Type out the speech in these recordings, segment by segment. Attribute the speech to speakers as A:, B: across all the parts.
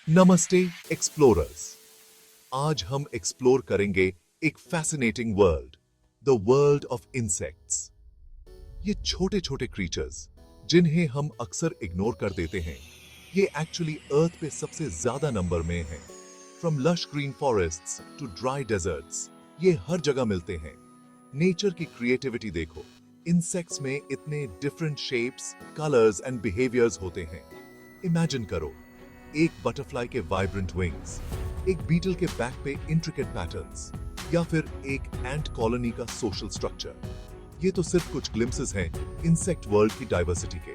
A: नमस्ते एक्सप्लोरर्स। आज हम एक्सप्लोर करेंगे एक fascinating world, the world of insects. ये छोटे छोटे क्रीचर्स जिन्हें हम अक्सर इग्नोर कर देते हैं, ये एक्चुअली अर्थ पे सबसे ज्यादा नंबर में हैं। From lush green forests to dry deserts, ये हर जगह मिलते हैं। नेचर की क्रिएटिविटी देखो, इंसेक्ट्स में इतने different shapes, colours and behaviours होते हैं। इमेजिन करो, एक बटरफ्लाई के वाइब्रेंट विंग्स, एक बीटल के बैक पे इंट्रिकेट पैटर्न्स, या फिर एक एंट कॉलोनी का सोशल स्ट्रक्चर। ये तो सिर्फ कुछ ग्लिम्सेस हैं इंसेक्ट वर्ल्ड की डाइवर्सिटी के।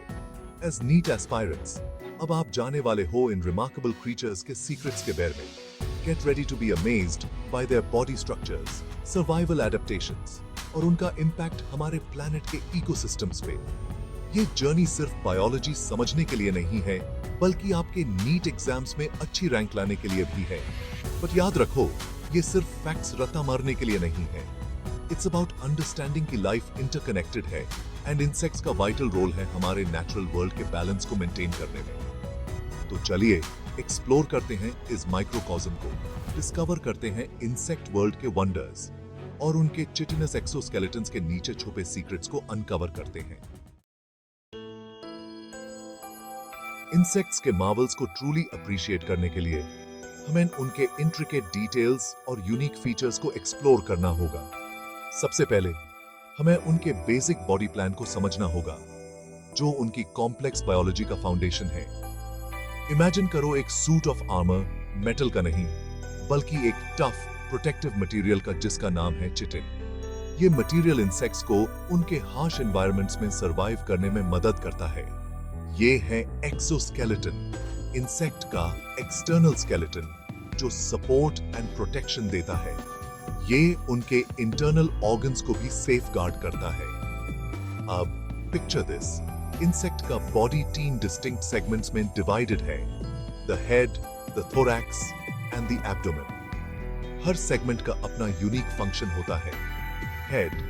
A: एज नीट एस्पायरेंट्स, अब आप जाने वाले हो इन रिमार्केबल क्रीचर्स के सीक्रेट्स के बारे में। Get ready to be amazed by their body structures, survival adaptations और उनका इम्पैक्ट हमारे प्लैनेट के इकोसिस्टम्स पे। ये जर्नी सिर्फ बायोलॉजी समझने के लिए नहीं है, बल्कि आपके नीट एग्जाम्स में अच्छी रैंक लाने के लिए भी है। बट याद रखो, ये सिर्फ फैक्ट्स रट्टा मारने के लिए नहीं है। इट्स अबाउट अंडरस्टैंडिंग कि लाइफ इंटरकनेक्टेड है एंड इंसेक्ट्स का वाइटल रोल है हमारे नेचुरल वर्ल्ड के बैलेंस को मेंटेन करने में। तो चलिए एक्सप्लोर करते हैं इस माइक्रोकॉस्म को, डिस्कवर करते हैं इंसेक्ट वर्ल्ड के वंडर्स और उनके चिटिनस एक्सोस्केलेटन्स के नीचे छुपे सीक्रेट्स को अनकवर करते हैं। इंसेक्ट्स के मार्वल्स को ट्रूली अप्रिशिएट करने के लिए हमें उनके इंट्रिकेट डिटेल्स और यूनिक फीचर्स को एक्सप्लोर करना होगा। सबसे पहले हमें उनके बेसिक बॉडी प्लान को समझना होगा, जो उनकी कॉम्प्लेक्स बायोलॉजी का फाउंडेशन है। इमेजिन करो एक सूट ऑफ आर्मर, मेटल का नहीं बल्कि एक टफ प्रोटेक्टिव मटेरियल का, जिसका नाम है चिटिन। ये मटेरियल इंसेक्ट्स को उनके हार्श एनवायरनमेंट्स में सरवाइव करने में मदद करता है। ये है एक्सोस्केलेटन, इंसेक्ट का एक्सटर्नल स्केलेटन, जो सपोर्ट एंड प्रोटेक्शन देता है। ये उनके इंटरनल ऑर्गन्स को भी सेफ गार्ड करता है। अब पिक्चर दिस, इंसेक्ट का बॉडी 3 डिस्टिंक्ट सेगमेंट्स में डिवाइडेड है, the head, the thorax and the abdomen. Her segment का अपना यूनिक फंक्शन होता है। हेड,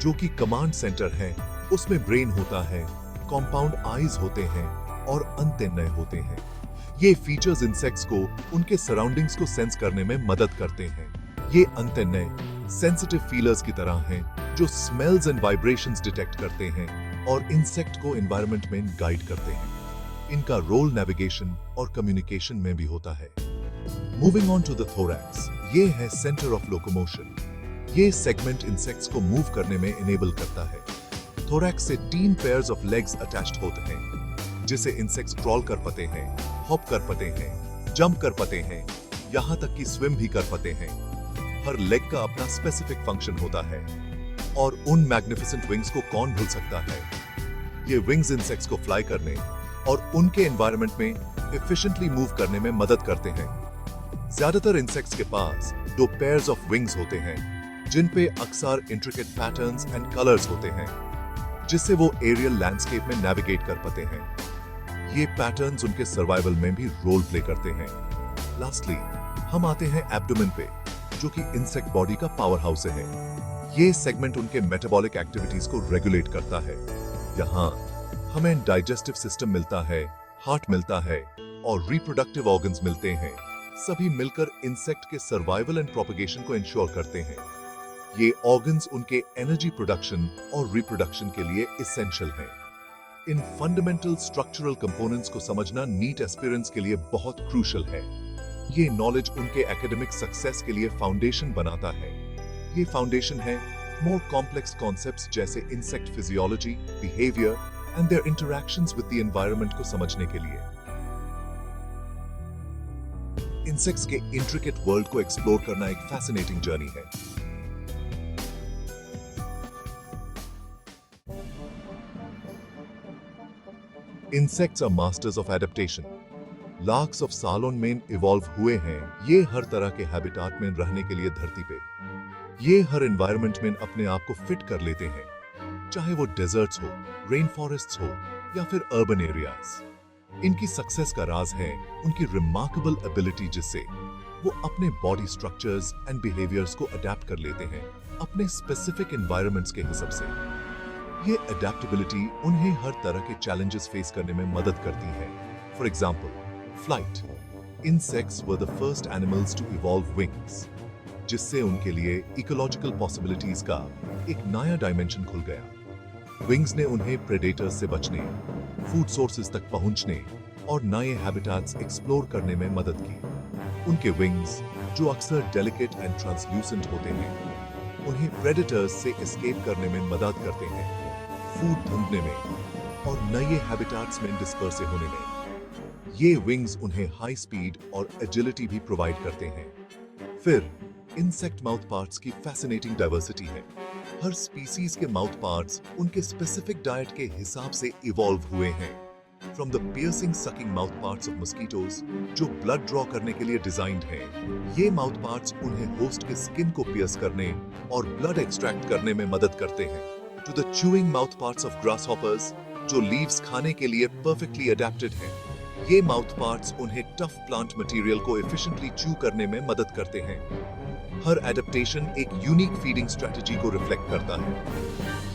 A: जो कि कमांड सेंटर है, उसमें ब्रेन होता है, कॉम्पाउंड आईज होते हैं और अंतेन्ने होते हैं। ये फीचर्स इंसेक्ट्स को उनके सराउंडिंग्स को सेंस करने में मदद करते हैं। ये अंतेन्ने सेंसिटिव फीलर्स की तरह हैं, जो स्मेल्स एंड वाइब्रेशंस डिटेक्ट करते हैं और इंसेक्ट को एनवायरनमेंट में गाइड करते हैं। इनका रोल नेविगेशन और कम्युनिकेशन में भी होता है। Moving on to the thorax, ये है सेंटर ऑफ लोकोमोशन। ये सेगमेंट इंसेक्ट्स को मूव करने में इनेबल करता है। थोरैक्स से 3 पेयर्स ऑफ लेग्स अटैच्ड होते हैं, जिसे इंसेक्ट्स क्रॉल कर पाते हैं, हॉप कर पाते हैं, जंप कर पाते हैं, यहां तक कि स्विम भी कर पाते हैं। हर लेग का अपना स्पेसिफिक फंक्शन होता है, और उन मैग्निफिसेंट विंग्स को कौन भूल सकता है। ये विंग्स इंसेक्ट्स को फ्लाई करने और उनके एनवायरनमेंट में एफिशिएंटली मूव करने में मदद करते हैं। ज्यादातर इंसेक्ट्स के पास 2 पेयर्स ऑफ विंग्स होते हैं, जिन पे अक्सर इंट्रिकेट पैटर्न्स एंड कलर्स होते हैं, जिससे वो एरियल लैंडस्केप में नेविगेट कर पाते हैं। ये पैटर्न्स उनके सर्वाइवल में भी रोल प्ले करते हैं। लास्टली हम आते हैं एब्डोमेन पे, जो कि इंसेक्ट बॉडी का पावर हाउस है। ये सेगमेंट उनके मेटाबॉलिक एक्टिविटीज को रेगुलेट करता है। यहाँ हमें डाइजेस्टिव सिस्टम मिलता है, हार्ट मिलता है और रिप्रोडक्टिव ऑर्गन्स मिलते हैं। सभी मिलकर इंसेक्ट के सर्वाइवल एंड प्रोपगेशन को इंश्योर करते हैं। ये ऑर्गन्स उनके एनर्जी प्रोडक्शन और रिप्रोडक्शन के लिए एसेंशियल हैं। इन फंडामेंटल स्ट्रक्चरल कंपोनेंट्स को समझना नीट एस्पिरेंट्स के लिए बहुत क्रूशियल है। ये नॉलेज उनके एकेडमिक सक्सेस के लिए फाउंडेशन बनाता है। ये फाउंडेशन है मोर कॉम्प्लेक्स कॉन्सेप्ट्स जैसे insect physiology, behaviour and their interactions with the environment को समझने के लिए। इंसेक्ट्स के इंट्रिकेट वर्ल्ड को एक्सप्लोर करना एक फैसिनेटिंग जर्नी है। Insects are masters of adaptation. Lakhs of सालों में इवॉल्व हुए हैं ये हर तरह के हैबिटाट में रहने के लिए धरती पे। ये हर एनवायरनमेंट में अपने आप को फिट कर लेते हैं, चाहे वो डेजर्ट्स हो, रेन फॉरेस्ट्स हो या फिर अर्बन एरियाज। इनकी सक्सेस का राज है उनकी रिमार्केबल एबिलिटी, जिससे वो अपने बॉडी स्ट्रक्चर्स एंड बिहेवियर्स को अडेप्ट कर लेते हैं अपने स्पेसिफिक एनवायरनमेंट्स के हिसाब से। ये अडेप्टेबिलिटी उन्हें हर तरह के चैलेंजेस फेस करने में मदद करती है। For example, flight. Insects were the first animals to evolve wings, जिससे उनके लिए इकोलॉजिकल पॉसिबिलिटीज का एक नया डायमेंशन खुल गया। विंग्स ने उन्हें प्रेडेटर्स से बचने, फूड सोर्सेज तक पहुंचने और नए हैबिटाट्स एक्सप्लोर करने में मदद की। उनके विंग्स, जो अक्सर डेलिकेट एंड ट्रांसल्यूसेंट होते हैं, उन्हें प्रेडेटर्स से एस्केप करने में मदद करते हैं, फूड ढूंढने में और नए हैबिटाट्स में डिस्पर्स होने में। ये विंग्स उन्हें हाई स्पीड और एजिलिटी भी प्रोवाइड करते हैं। फिर इंसेक्ट माउथ पार्ट्स की फैसिनेटिंग डाइवर्सिटी है। हर स्पीसीज के माउथ पार्ट्स उनके स्पेसिफिक डाइट के हिसाब से इवॉल्व हुए हैं। From the piercing sucking mouth parts of mosquitoes, जो ब्लड ड्रॉ करने के लिए डिजाइन्ड हैं, ये माउथ पार्ट्स उन्हें होस्ट के स्किन को पियर्स करने और ब्लड एक्सट्रैक्ट करने में मदद करते हैं, to the chewing mouth parts of ग्रासहॉपर्स, जो लीव्स खाने के लिए परफेक्टली अडेप्टेड हैं। ये माउथ पार्ट्स उन्हें टफ प्लांट मटेरियल को एफिशिएंटली च्यू करने में मदद करते हैं। हर एडेप्टेशन एक यूनिक फीडिंग स्ट्रेटजी को रिफ्लेक्ट करता है।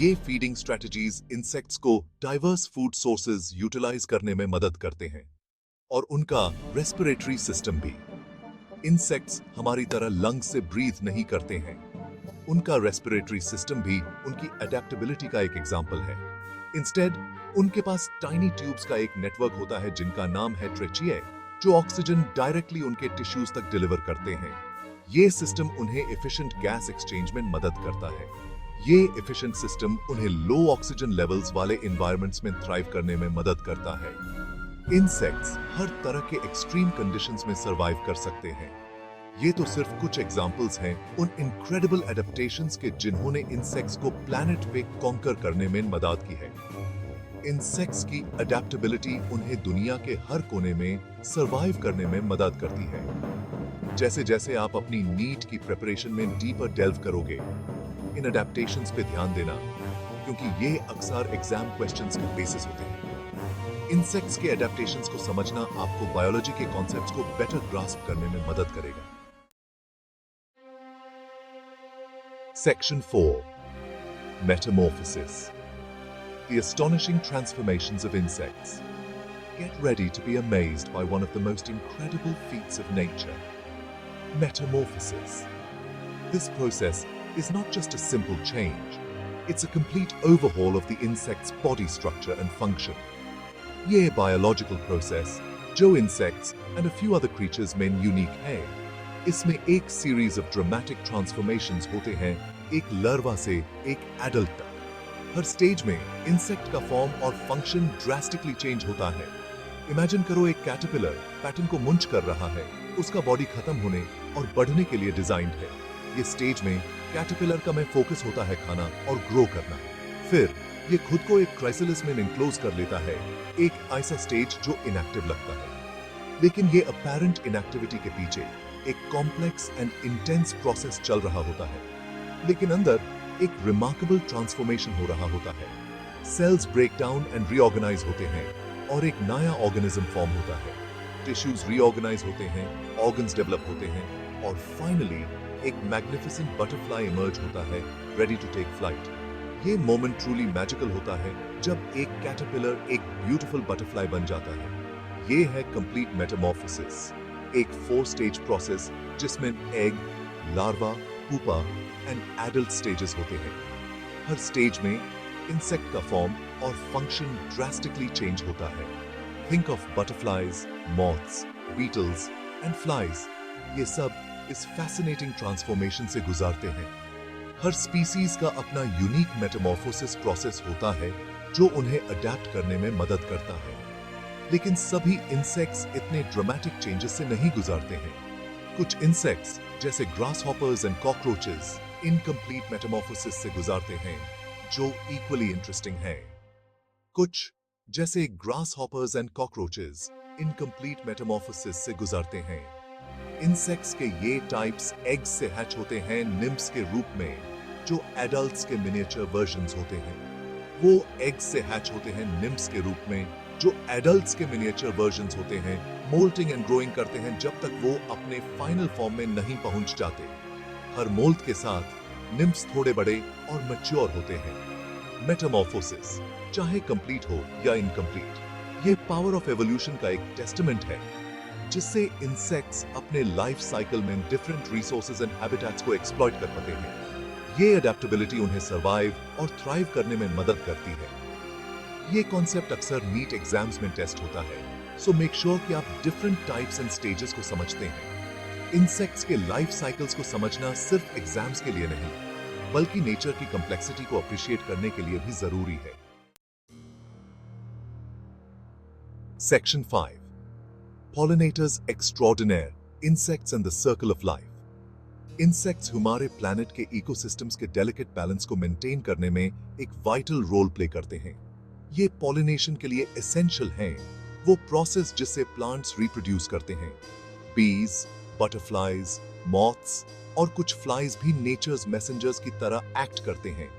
A: ये फीडिंग स्ट्रेटजीज इंसेक्ट्स को डाइवर्स फूड सोर्सेज यूटिलाइज करने में मदद करते हैं, और उनका रेस्पिरेटरी सिस्टम भी। इंसेक्ट्स हमारी तरह लंग्स से ब्रीथ नहीं करते हैं। उनका रेस्पिरेटरी सिस्टम भी उनकी अडेप्टेबिलिटी का एक एग्जाम्पल है। इंस्टेड, उनके पास टाइनी ट्यूब्स का एक नेटवर्क होता है जिनका नाम है ट्रेचिए, जो ऑक्सीजन डायरेक्टली उनके टिश्यूज तक डिलीवर करते हैं। ये सिस्टम उन्हें एफिशिएंट गैस एक्सचेंज में मदद करता है। ये एफिशिएंट सिस्टम उन्हें लो ऑक्सीजन लेवल्स वाले एनवायरनमेंट्स में थ्राइव करने में मदद करता है। इंसेक्ट्स हर तरह के एक्सट्रीम कंडीशंस में सरवाइव कर सकते हैं। ये तो सिर्फ कुछ एग्जांपल्स हैं उन इनक्रेडिबल एडेप्टेशंस के जिन्होंने इंसेक्ट्स को प्लैनेट पे कॉन्कर करने में मदद की है। इंसेक्ट्स की अडेप्टेबिलिटी उन्हें दुनिया के हर कोने में सरवाइव करने में मदद करती है। जैसे जैसे आप अपनी नीट की प्रिपरेशन में डीपर डेल्व करोगे, इन अडेप्टेशंस पे ध्यान देना, क्योंकि ये अक्सर एग्जाम क्वेश्चंस के बेसिस होते हैं। इंसेक्ट्स के अडेप्टेशंस को समझना आपको बायोलॉजी के कॉन्सेप्ट्स को बेटर ग्रास्प करने में मदद करेगा। Section 4. Metamorphosis. The astonishing transformations of insects. Get ready to be amazed by one of the most incredible feats of nature. Metamorphosis. This process is not just a simple change. It's a complete overhaul of the insect's body structure and function. ये biological process, जो insects and a few other creatures में unique है, इसमें एक series of dramatic transformations होते हैं, एक larva से एक एडल्ट तक। हर स्टेज में इंसेक्ट का फॉर्म और फंक्शन ड्रास्टिकली चेंज होता है। इमेजिन करो एक कैटरपिलर पैटर्न को मुंच कर रहा है, उसका बॉडी खत्म होने और बढ़ने के लिए डिजाइंड है। ये स्टेज में कैटरपिलर का में फोकस होता है खाना और ग्रो करना। फिर ये खुद को एक क्राइसिलिस में इनक्लोज कर लेता है, एक ऐसा स्टेज जो इनएक्टिव लगता है। लेकिन ये अपैरेंट इनएक्टिविटी के पीछे एक कॉम्प्लेक्स एंड इंटेंस प्रोसेस चल रहा होता है, लेकिन अंदर एक रिमार्केबल ट्रांसफॉर्मेशन हो रहा होता है। Cells break down and reorganise होते हैं और एक नया ऑर्गेनिज्म फॉर्म होता है। टिश्यूज रीऑर्गेनाइज होते हैं, ऑर्गन्स डेवलप होते हैं और फाइनली एक मैग्निफिसेंट बटरफ्लाई इमर्ज होता है, रेडी टू टेक फ्लाइट। ये मोमेंट ट्रूली मैजिकल होता है जब एक कैटरपिलर एक ब्यूटीफुल बटरफ्लाई बन जाता है। ये है कंप्लीट मेटामॉर्फोसिस, एक 4 स्टेज प्रोसेस जिसमें egg, larva, pupa and adult stages होते हैं। हर स्टेज में इंसेक्ट का फॉर्म और फंक्शन ड्रास्टिकली चेंज होता है। Think of butterflies, moths, beetles and flies. ये सब इस फैसिनेटिंग ट्रांसफॉर्मेशन से गुजारते हैं। हर स्पीसीज का अपना यूनिक मेटामॉर्फोसिस प्रोसेस होता है जो उन्हें अडेप्ट करने में मदद करता है। लेकिन सभी इंसेक्ट्स इतने ड्रामेटिक चेंजेस से नहीं गुजारते हैं। कुछ इंसेक्ट्स जैसे ग्रासहॉपर्स एंड कॉकरोचेस इनकम्प्लीट मेटामॉर्फोसिस से गुजारते हैं, जो इक्वली इंटरेस्टिंग है। कुछ जैसे ग्रासहॉपर्स एंड कॉकरोचेस इनकम्प्लीट मेटामॉर्फोसिस से गुजारते हैं। इंसेक्ट्स के ये टाइप्स एग्स से हैच होते हैं निम्ब्स के रूप में, जो एडल्ट्स के मिनिएचर वर्जन्स होते हैं। वो एग्स से हैच होते हैं निम्ब्स के रूप में, जो एडल्ट्स के मिनिएचर वर्जन्स होते हैं, मोल्टिंग एंड ग्रोइंग करते हैं जब तक वो अपने फाइनल फॉर्म में नहीं पहुंच जाते। हर मोल्ट के साथ निम्ब्स थोड़े बड़े और मैच्योर होते हैं। मेटामॉर्फोसिस चाहे कंप्लीट हो या इनकम्प्लीट, ये पावर ऑफ एवोल्यूशन का एक टेस्टामेंट है। जिससे इंसेक्ट्स अपने लाइफ साइकिल में डिफरेंट रिसोर्सेज एंड हैबिटेट्स को एक्सप्लॉइट कर पाते हैं। ये अडेप्टेबिलिटी उन्हें सर्वाइव और थ्राइव करने में मदद करती है। ये कॉन्सेप्ट अक्सर नीट एग्जाम्स में टेस्ट होता है, सो मेक श्योर कि आप डिफरेंट टाइप्स एंड स्टेजेस को समझते हैं। इंसेक्ट्स के लाइफ साइकिल्स को समझना सिर्फ एग्जाम्स के लिए नहीं, बल्कि नेचर की कॉम्प्लेक्सिटी को अप्रिशिएट करने के लिए भी जरूरी है। Section 5 pollinators extraordinaire, insects and the circle of life. Insects हमारे प्लैनेट के इकोसिस्टम्स के डेलिकेट बैलेंस को मेंटेन करने में एक वाइटल रोल प्ले करते हैं। ये पॉलिनेशन के लिए एसेंशियल हैं, वो प्रोसेस जिससे प्लांट्स रिप्रोड्यूस करते हैं। बीज, बटरफ्लाइज, मॉथ्स और कुछ फ्लाइज भी नेचर्स मैसेंजर्स की तरह एक्ट करते हैं।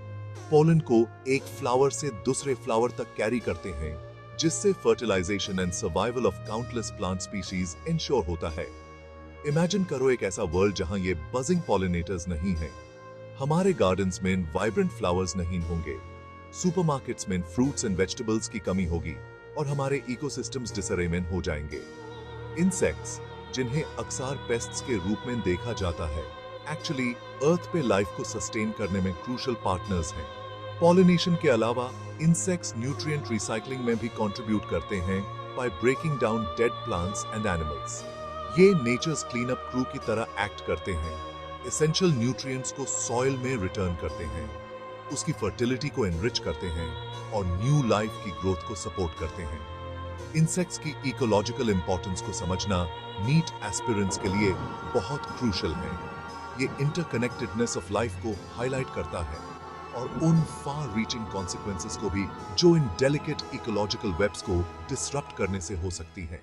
A: पोलन को एक फ्लावर से दूसरे फ्लावर तक कैरी करते हैं, जिससे fertilisation and survival of countless plant species ensure होता है। इमेजिन करो एक ऐसा वर्ल्ड जहां ये बजिंग पॉलिनेटर्स नहीं हैं। हमारे गार्डन्स में वाइब्रेंट फ्लावर्स नहीं होंगे, सुपरमार्केट्स में फ्रूट्स एंड वेजिटेबल्स की कमी होगी और हमारे इकोसिस्टम्स डिसअरे में हो जाएंगे। इंसेक्ट्स, जिन्हें अक्सर पेस्ट्स के रूप में देखा जाता है, एक्चुअली अर्थ पे लाइफ को सस्टेन करने में क्रूशियल पार्टनर्स हैं। पॉलिनेशन के अलावा इंसेक्ट्स न्यूट्रिएंट रिसाइकलिंग में भी कंट्रीब्यूट करते हैं by breaking down dead plants and animals. ये नेचर्स क्लीन अप क्रू की तरह एक्ट करते हैं, एसेंशियल न्यूट्रिएंट्स को सॉइल में रिटर्न करते हैं, उसकी फर्टिलिटी को एनरिच करते हैं और न्यू लाइफ की ग्रोथ को सपोर्ट करते हैं। इंसेक्ट्स की इकोलॉजिकल इंपॉर्टेंस को समझना नीट एस्पिरेंट्स के लिए बहुत क्रूशियल है। ये इंटरकनेक्टेडनेस ऑफ लाइफ को हाईलाइट करता है और उन फार रीचिंग कॉन्सिक्वेंसेस को भी जो इन डेलिकेट इकोलॉजिकल वेब्स को डिसरप्ट करने से हो सकती हैं।